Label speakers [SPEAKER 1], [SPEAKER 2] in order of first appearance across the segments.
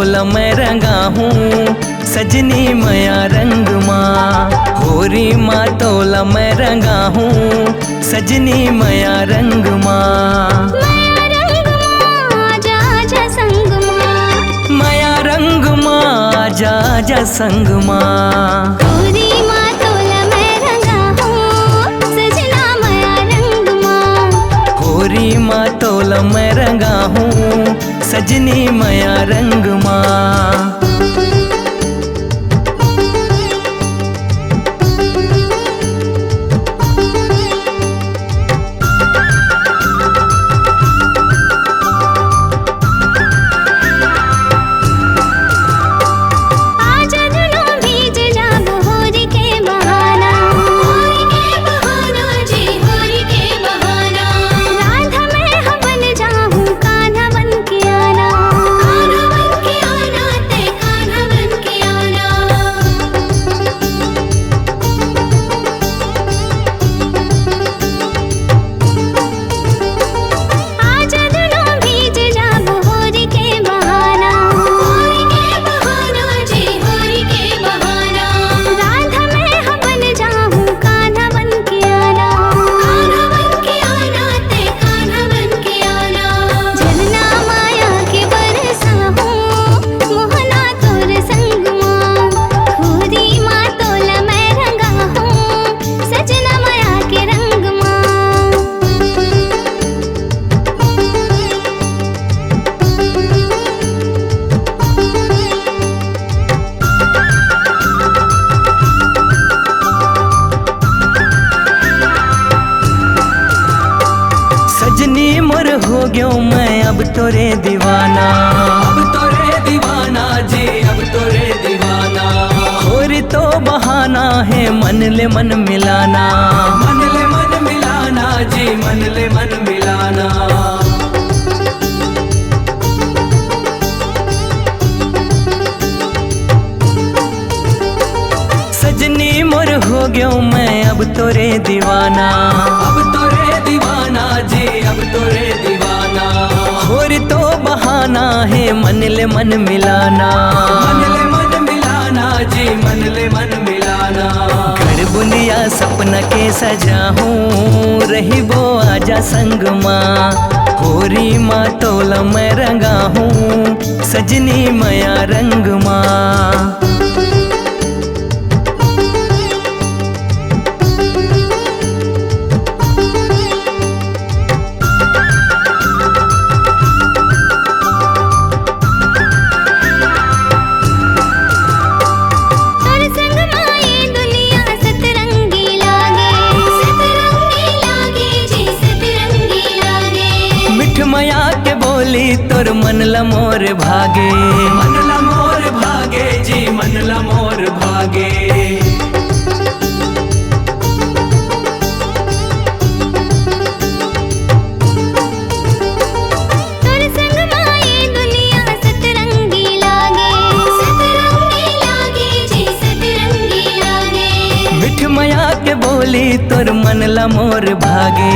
[SPEAKER 1] तोल मैं रंगा हूँ सजनी मया रंग माँ। होरी माँ तोल मैं रंगा हूँ सजनी मया रंग माँ। मया रंग माँ जा जा संग माँ।
[SPEAKER 2] होरी माँ तोल मैं रंगा हूँ सजना मया रंग माँ।
[SPEAKER 1] होरी माँ तोल मैं रंगा हूँ सजनी मया रंग माँ। सजनी मोर हो गयो मैं अब तोरे दीवाना। अब तोरे दीवाना जी अब तोरे दीवाना। होरी तो बहाना है मन ले मन मिलाना। मन ले मन मिलाना जी मन ले मन मिलाना। सजनी मोर हो गयो मैं अब तोरे दीवाना। अब तोरे दीवाना जी अब तोरे दीवाना। होरी तो बहाना है मन ले मन मिलाना। मन ले मन मिलाना जी मन ले मन मिलाना। घर बुनिया सपना के सजा हूँ रही वो आजा संग माँ। होरी माँ तोल मैं रंगा हूँ सजनी मया रंग माँ। मया के बोली तोर मन ला मोर भागे। मन ला मोर भागे जी मन ला मोर भागे।
[SPEAKER 2] तोर संग माए दुनिया सतरंगी लागे। सतरंगी लागे जी सतरंगी लागे।
[SPEAKER 1] मिठ मया के बोली तोर मन ला मोर भागे।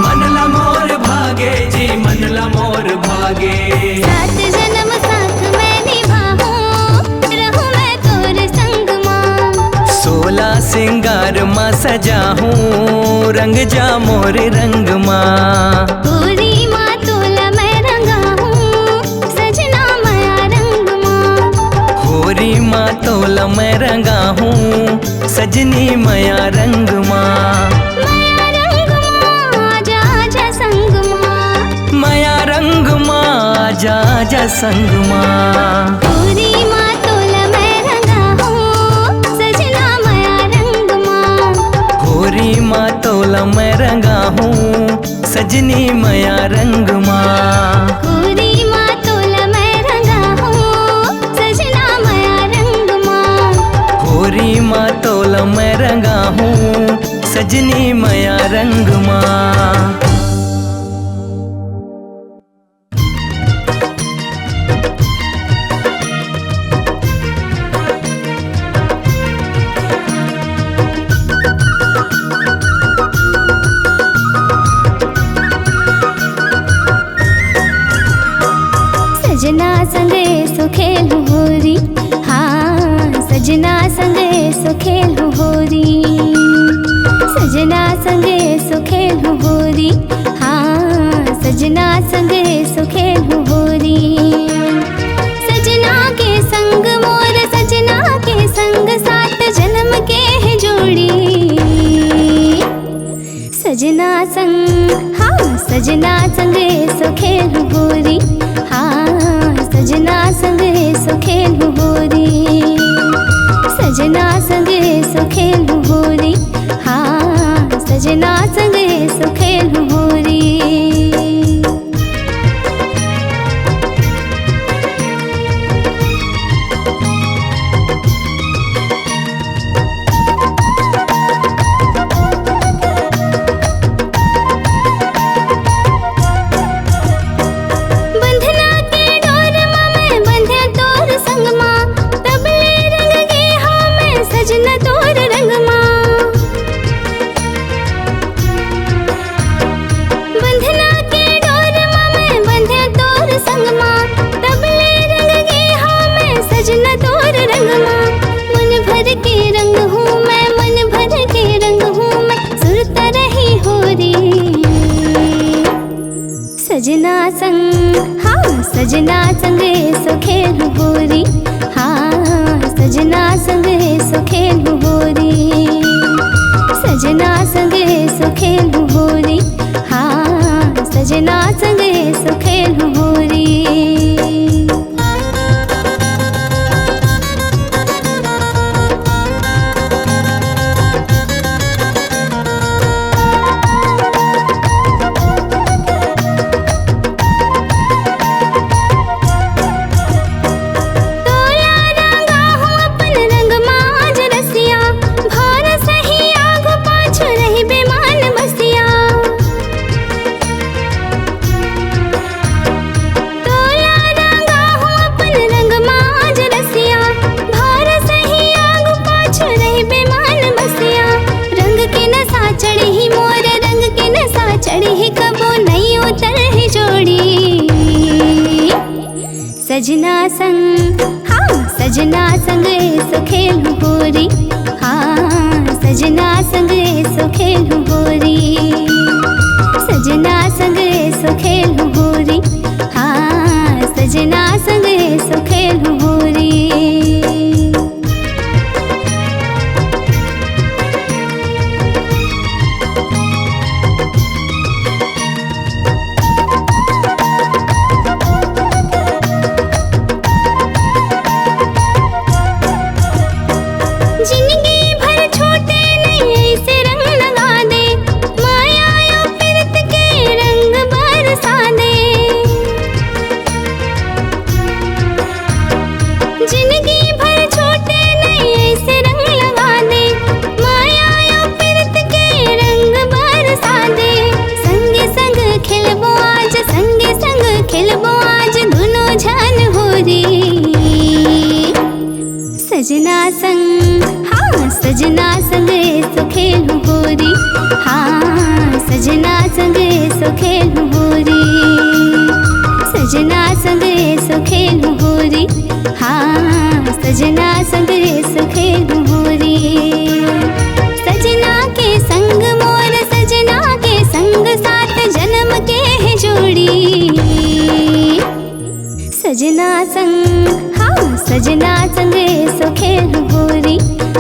[SPEAKER 1] मन ला मोर भागे जी मन ला मोर भागे।
[SPEAKER 2] 7 जन्म साथ मैं निभाऊं रहूं मैं तोर संग माँ।
[SPEAKER 1] 16 सिंगार माँ सजा हूँ रंग जा मोर रंग माँ।
[SPEAKER 2] होरी माँ तोल मैं रंगा हूँ सजना मया रंग माँ।
[SPEAKER 1] होरी माँ तोल मैं रंगा हूँ सजनी मया रंग माँ।
[SPEAKER 2] मया रंग माँ जा जा संग माँ।
[SPEAKER 1] मया रंग माँ जा जा संग माँ।
[SPEAKER 2] होरी माँ तोल मैं रंगा हूँ सजना मया रंग माँ।
[SPEAKER 1] होरी माँ तोल मैं रंगा हूँ सजनी मया रंग माँ।
[SPEAKER 2] होरी माँ तोल मैं रंगा हूँ सजना मया रंग माँ।
[SPEAKER 1] होरी माँ तोल मैं रंगा हूँ सजनी मया रंग माँ।
[SPEAKER 2] सजना संगे सो खेलूं सजना संगे सुखेलु होरी, सजना संगे सुखेलु होरी, हाँ सजना संगे सुखेलु होरी। सजना के संग मोर सजना के संग सात जन्म के है जोड़ी। सजना संग हाँ सजना संगे सुखेलु होरी, हाँ सजना संगे सुखेलु होरी, सजना संगे सुखेलु होरी, हाँ सजना संगे सुखेलु होरी। सजना संग हाँ सजना संगे सुखेलु होरी, हाँ सजना संगे सुखेलु होरी, सजना संगे सुखेलु होरी, हाँ सजना संगे सुखेलु होरी। सजना संग हाँ सजना संगे सुखेलु होरी, हाँ सजना संगे सुखेलु होरी, सजना संगे सुखेलु होरी, हाँ सजना संगे सुखेलु होरी। सजना संग हाँ सजना संगे सुखेलु होरी, हाँ सजना संगे सुखेलु होरी, सजना संगे सुखेलु होरी, हाँ सजना संगे सुखेलु होरी। सजना के संग मोर सजना के संग सात जन्म के है जोड़ी। सजना संग हाँ सजना संगे सुखेलु होरी,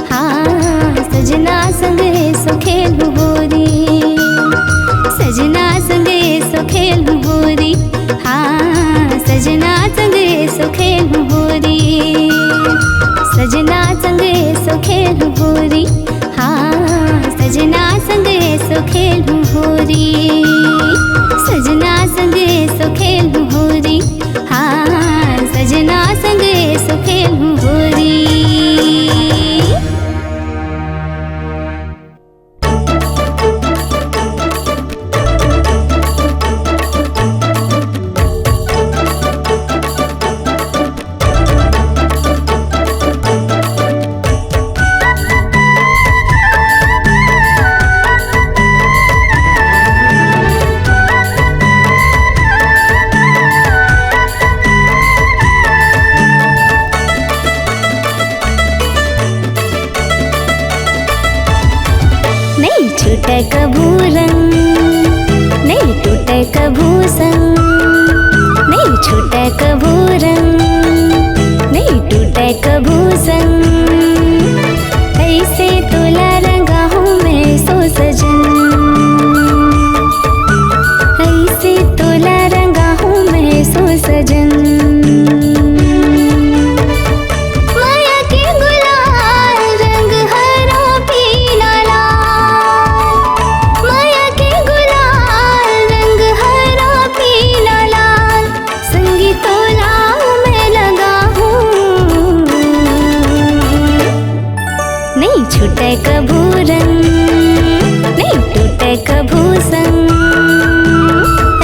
[SPEAKER 2] हाँ सजना संगे सुखेलु होरी, सजना संगे सुखेलु होरी, हाँ सजना संगे सुखेलु होरी, सजना संगे सुखेलु होरी, हाँ सजना संगे सुखेलु होरी, सजना संगे सुखेलु होरी, हाँ सजना संगे सुखेलु होरी। कभू रंग, नहीं टूटे कभू संग, नहीं छूटे कभू रंग, नहीं टूटे कभू संग। ऐसे तोला रंगा हूँ मैं सो सजन, ऐसे तोला रंगा हूँ मैं सो सजन। माया के गुलाल रंग हरा पीला लाल, माया के गुलाल रंग हरा पीला लाल, संगी तोला मैं लगा हूँ। नहीं छूटे कभू रंग, नहीं टूटे कभू संग,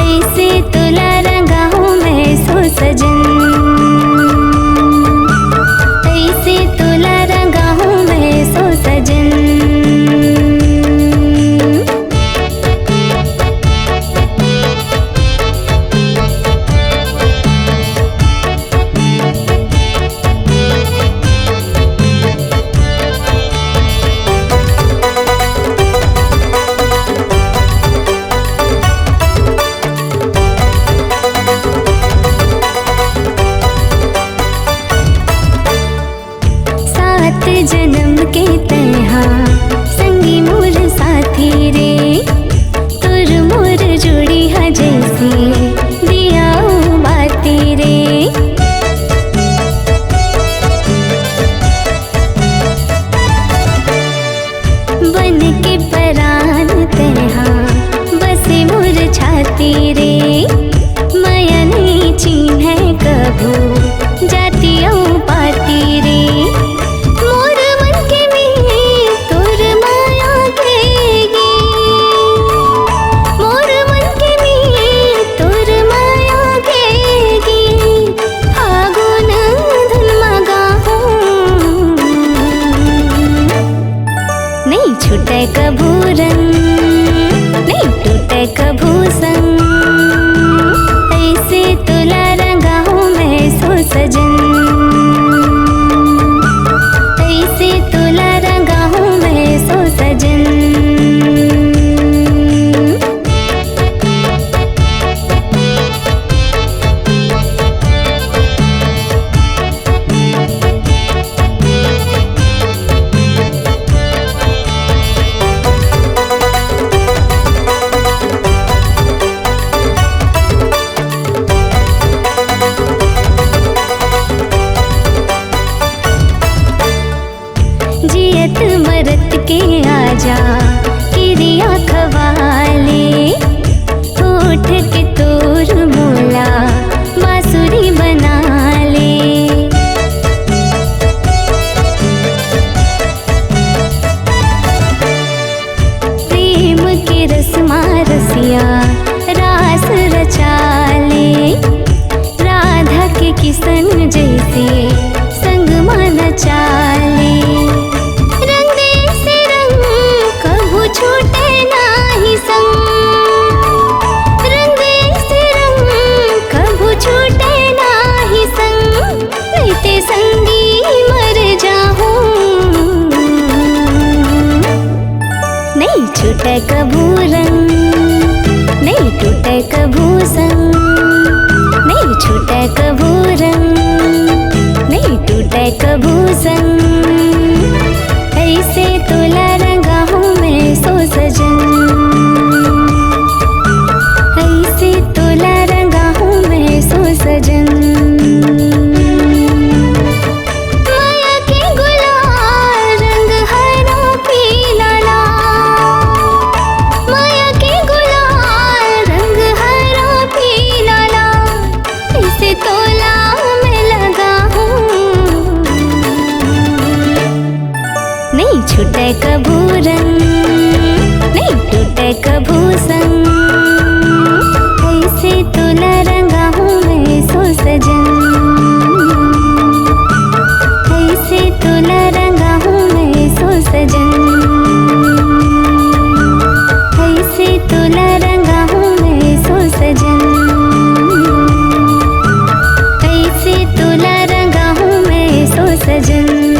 [SPEAKER 2] ऐसे तोला रंगा हूँ मैं सो सजन, ऐसे तोला रंगा हूँ मैं सो सजन। सात जन्म के तन्हा संगी मोर साथी रे, तुर मोर जोड़ी हा जैसी दिया बाती रे। बन के परान तन्हा बसे मोर छाती रे, माया नहीं चिन्ह कभू जाती पाती रे। मोर मन के में तोर माया घेगी, मोर मन के में तोर माया घेगी, फागुन धुन मगा हूँ। नहीं छूटे कभू रंग, नहीं टूटे कभू संग, ऐसे तोला रंगा हूँ मैं सो सजन, ऐसे तोला रंगा हूँ मैं सो सजन। जियत मरत के आजा किरिया खवाले, होठ के तोर मोला बांसुरी बना ले। प्रेम के रस्मा रसिया रास रचा ले, राधा के किसन जैसे संग मन चाले। छूटे नाही संग, रंग से रंग कभू छूटे नाही संग, रहते संगी मर जाऊं। नहीं छूटे कभू रंग, नहीं टूटे कभू संग, नहीं छूटे कभू रंग, नहीं टूटे कभू संग। ऐसे तोला रंगा हूँ मैं सो सजन, ऐसे तोला रंगा हूँ मैं सो सजन। माया के गुलाल रंग हरा पीला लाल, माया के गुलाल रंग हरा पीला लाल, ऐसे तोला मैं लगा हूँ। नहीं छूटे कभू रंग, नहीं टूटे कभू संग, ऐसे तोला रंगा हूँ मैं सो सजन, ऐसे तोला रंगा हूँ मैं सो सजन, ऐसे तोला रंगा हूँ मैं सो सजन, ऐसे तोला रंगा हूँ मैं सो सजन।